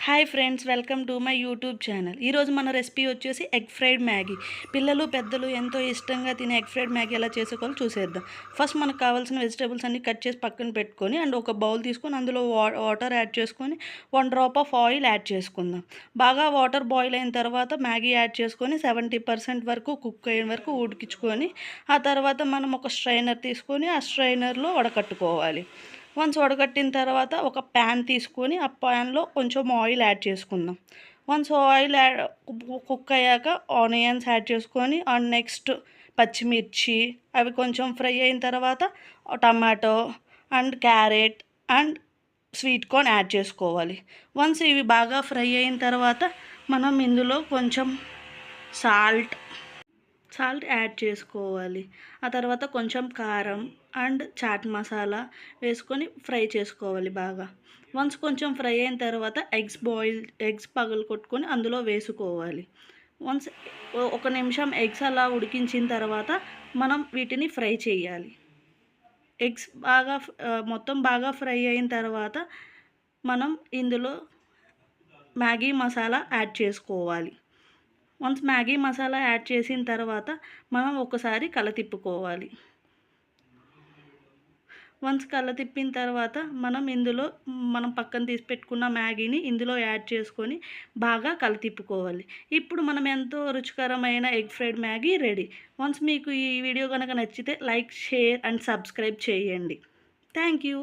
Hi friends, welcome to my YouTube channel. ఈరోజు మన recipe వచ్చేసి ఎగ్ ఫ్రైడ్ మ్యాగీ. పిల్లలు పెద్దలు ఎంతో ఇష్టంగా తినే ఎగ్ ఫ్రైడ్ మ్యాగీ ఎలా చేసుకోవాలో చూసేద్దాం. ఫస్ట్ మనకు కావాల్సిన వెజిటేబుల్స్ అన్ని కట్ చేసి పక్కన పెట్టుకొని అండ్ ఒక బౌల్ తీసుకొని అందులో వాటర్ యాడ్ చేసుకొని 1 డ్రాప్ ఆఫ్ ఆయిల్ యాడ్ చేసుకుందాం. బాగా వాటర్ బాయిల్ అయిన తర్వాత మ్యాగీ యాడ్ చేసుకొని 70% వరకు కుక్ అయ్యే వరకు ఉడికించుకొని ఆ తర్వాత మనం ఒక స్ట్రైనర్ తీసుకొని ఆ స్ట్రైనర్లో వడకట్టుకోవాలి. వన్స్ వడగట్టిన తర్వాత ఒక ప్యాన్ తీసుకొని ఆ ప్యాన్లో కొంచెం ఆయిల్ యాడ్ చేసుకుందాం. వన్స్ ఆయిల్ కుక్ అయ్యాక ఆనియన్స్ యాడ్ చేసుకొని అండ్ నెక్స్ట్ పచ్చిమిర్చి అవి కొంచెం ఫ్రై అయిన తర్వాత tomato and carrot and sweet corn add చేసుకోవాలి. వన్స్ ఇవి బాగా ఫ్రై అయిన తర్వాత మనం ఇందులో కొంచెం సాల్ట్ యాడ్ చేసుకోవాలి. ఆ తర్వాత కొంచెం కారం అండ్ చాట్ మసాలా వేసుకొని ఫ్రై చేసుకోవాలి బాగా. వన్స్ కొంచెం ఫ్రై అయిన తర్వాత ఎగ్స్ పగలగొట్టుకొని అందులో వేసుకోవాలి. వన్స్ ఒక నిమిషం ఎగ్స్ అలా ఉడికించిన తర్వాత మనం వీటిని ఫ్రై చేయాలి. ఎగ్స్ మొత్తం బాగా ఫ్రై అయిన తర్వాత మనం ఇందులో మ్యాగీ మసాలా యాడ్ చేసుకోవాలి. వన్స్ మ్యాగీ మసాలా యాడ్ చేసిన తర్వాత మనం ఒకసారి కలతిప్పుకోవాలి. వన్స్ కలతిప్పిన తర్వాత మనం పక్కన తీసి పెట్టుకున్న మ్యాగీని ఇందులో యాడ్ చేసుకొని బాగా కలతిప్పుకోవాలి. ఇప్పుడు మనం ఎంతో రుచికరమైన egg fried Maggi ready. Once మీకు ఈ వీడియో కనుక నచ్చితే లైక్, షేర్ అండ్ సబ్స్క్రైబ్ చేయండి. Thank you.